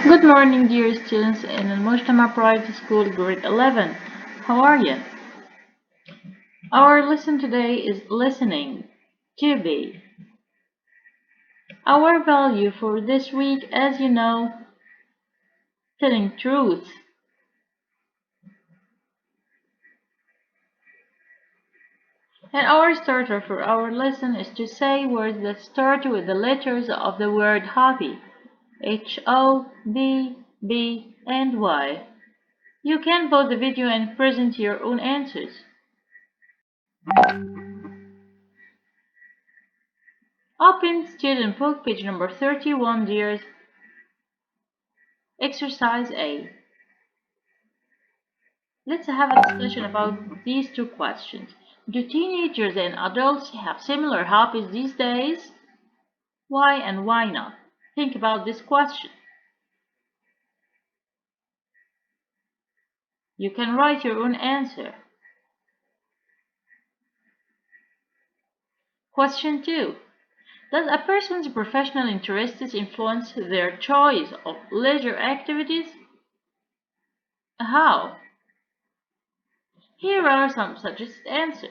Good morning, dear students in Al Mujtama Private School, grade 11. How are you? Our lesson today is listening to be. Our value for this week, as you know, telling truth. And our starter for our lesson is to say words that start with the letters of the word hobby. H-O-B, B, and Y. You can pause the video and present your own answers. Open student book, page number 31, dears. Exercise A. Let's have a discussion about these two questions. Do teenagers and adults have similar hobbies these days? Why and why not? Think about this question. You can write your own answer. Question 2. Does a person's professional interests influence their choice of leisure activities? How? Here are some suggested answers.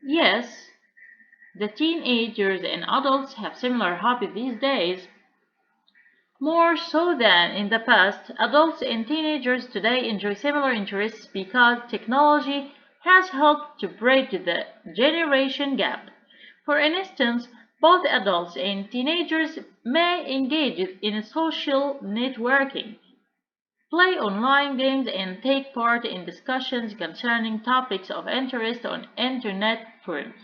Yes, the teenagers and adults have similar hobbies these days. More so than in the past, adults and teenagers today enjoy similar interests because technology has helped to bridge the generation gap. For instance, both adults and teenagers may engage in social networking, play online games, and take part in discussions concerning topics of interest on internet forums.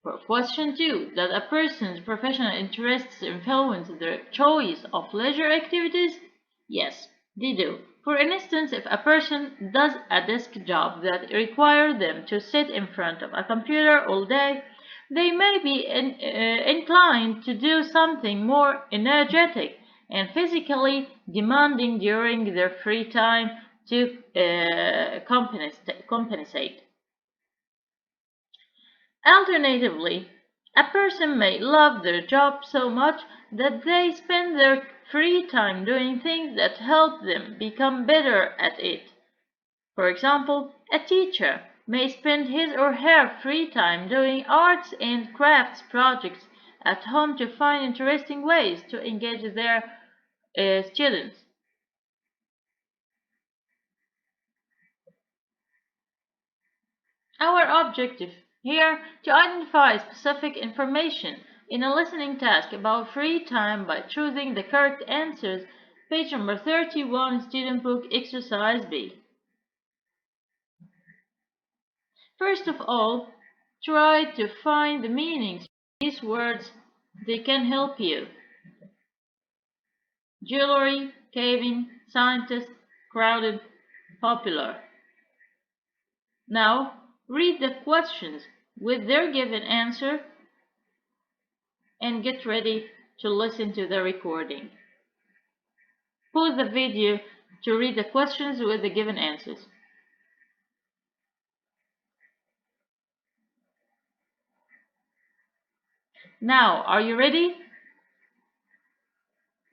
For question 2, does a person's professional interests influence their choice of leisure activities? Yes, they do. For instance, if a person does a desk job that requires them to sit in front of a computer all day, they may be inclined to do something more energetic and physically demanding during their free time to compensate. Alternatively, a person may love their job so much that they spend their free time doing things that help them become better at it. For example, a teacher may spend his or her free time doing arts and crafts projects at home to find interesting ways to engage their students. Our objective here to identify specific information in a listening task about free time by choosing the correct answers. Page number 31, student book, exercise B. First of all, try to find the meanings of these words. They can help you. Jewelry, caving, scientist, crowded, popular. Now, read the questions with their given answer and get ready to listen to the recording. Pause the video to read the questions with the given answers. Now, are you ready?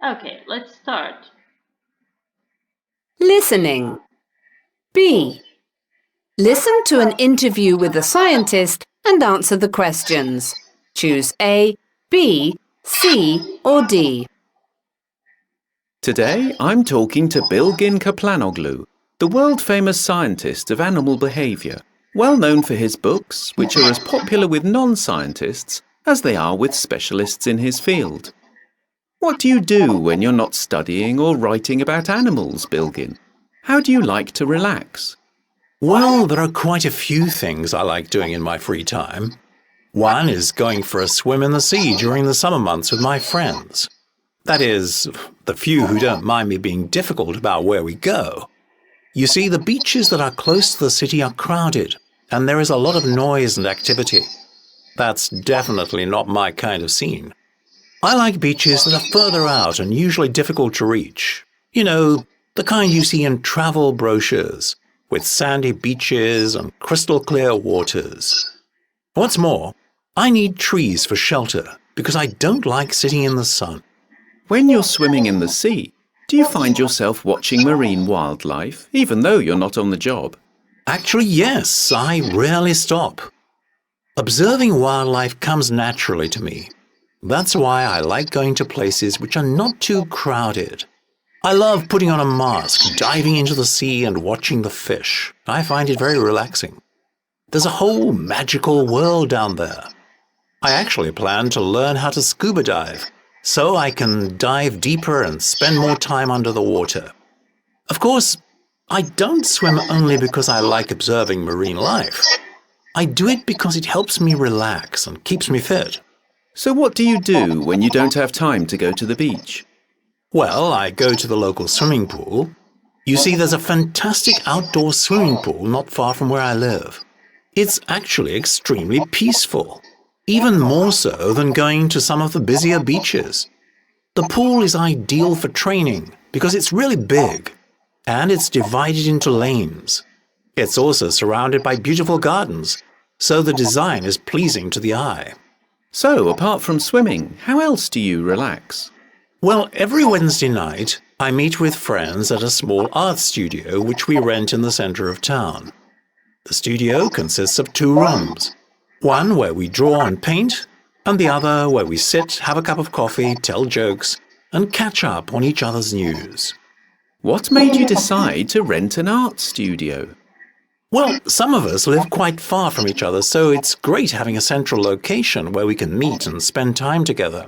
Okay, let's start. Listening. B. Listen to an interview with a scientist and answer the questions. Choose A, B, C or D. Today, I'm talking to Bilgin Kaplanoglu, the world-famous scientist of animal behaviour, well known for his books, which are as popular with non-scientists as they are with specialists in his field. What do you do when you're not studying or writing about animals, Bilgin? How do you like to relax? Well, there are quite a few things I like doing in my free time. One is going for a swim in the sea during the summer months with my friends. That is, the few who don't mind me being difficult about where we go. You see, the beaches that are close to the city are crowded, and there is a lot of noise and activity. That's definitely not my kind of scene. I like beaches that are further out and usually difficult to reach. You know, the kind you see in travel brochures, with sandy beaches and crystal clear waters. What's more, I need trees for shelter because I don't like sitting in the sun. When you're swimming in the sea, do you find yourself watching marine wildlife, even though you're not on the job? Actually, yes, I rarely stop. Observing wildlife comes naturally to me. That's why I like going to places which are not too crowded. I love putting on a mask, diving into the sea and watching the fish. I find it very relaxing. There's a whole magical world down there. I actually plan to learn how to scuba dive, so I can dive deeper and spend more time under the water. Of course, I don't swim only because I like observing marine life. I do it because it helps me relax and keeps me fit. So what do you do when you don't have time to go to the beach? Well, I go to the local swimming pool. You see, there's a fantastic outdoor swimming pool not far from where I live. It's actually extremely peaceful, even more so than going to some of the busier beaches. The pool is ideal for training because it's really big, and it's divided into lanes. It's also surrounded by beautiful gardens, so the design is pleasing to the eye. So, apart from swimming, how else do you relax? Well, every Wednesday night, I meet with friends at a small art studio which we rent in the center of town. The studio consists of 2 rooms, one where we draw and paint, and the other where we sit, have a cup of coffee, tell jokes, and catch up on each other's news. What made you decide to rent an art studio? Well, some of us live quite far from each other, so it's great having a central location where we can meet and spend time together.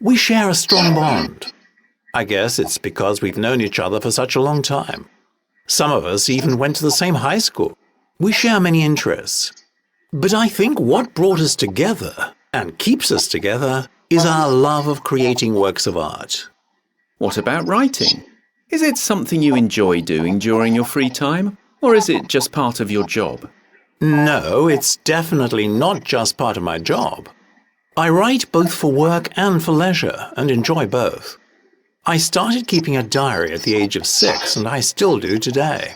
We share a strong bond. I guess it's because we've known each other for such a long time. Some of us even went to the same high school. We share many interests. But I think what brought us together and keeps us together is our love of creating works of art. What about writing? Is it something you enjoy doing during your free time, or is it just part of your job? No, it's definitely not just part of my job. I write both for work and for leisure, and enjoy both. I started keeping a diary at the age of 6, and I still do today.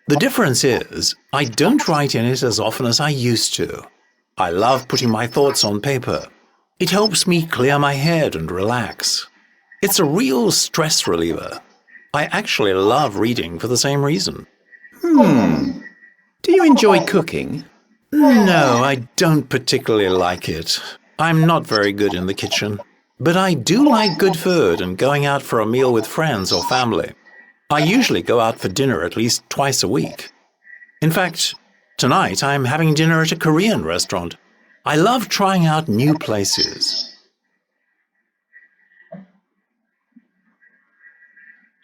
The difference is, I don't write in it as often as I used to. I love putting my thoughts on paper. It helps me clear my head and relax. It's a real stress reliever. I actually love reading for the same reason. Do you enjoy cooking? No, I don't particularly like it. I'm not very good in the kitchen. But I do like good food and going out for a meal with friends or family. I usually go out for dinner at least twice a week. In fact, tonight I'm having dinner at a Korean restaurant. I love trying out new places.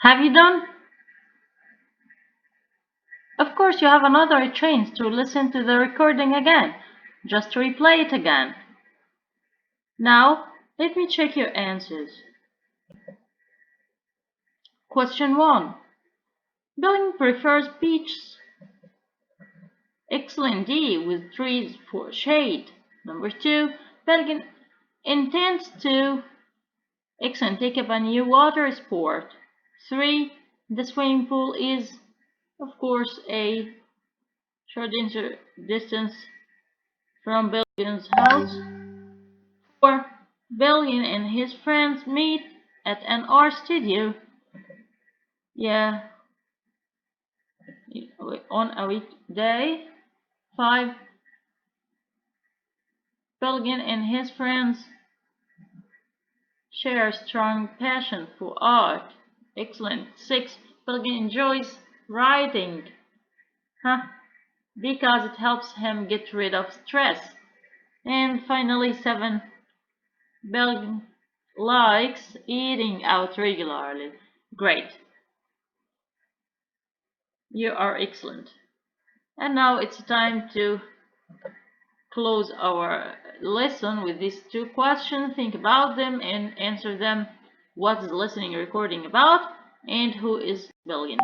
Have you done? Of course, you have another chance to listen to the recording again. Just replay it again. Now, let me check your answers. Question 1. Belgin prefers beaches. Excellent D, with trees for shade. Number 2. Belgin intends to excellent take up a new water sport. 3. The swimming pool is, of course, a short distance from Belgin's house. 4. Belgin and his friends meet at an art studio. Yeah, on a weekday. 5. Belgin and his friends share a strong passion for art. Excellent. 6. Belgin enjoys writing. Because it helps him get rid of stress. And finally, 7. Belgin likes eating out regularly. Great. You are excellent. And now it's time to close our lesson with these 2 questions. Think about them and answer them. What is the listening recording about? And who is Belgin?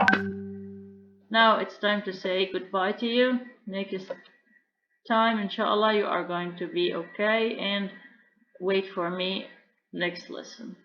Now it's time to say goodbye to you. Next time, inshallah, you are going to be okay, and wait for me next lesson.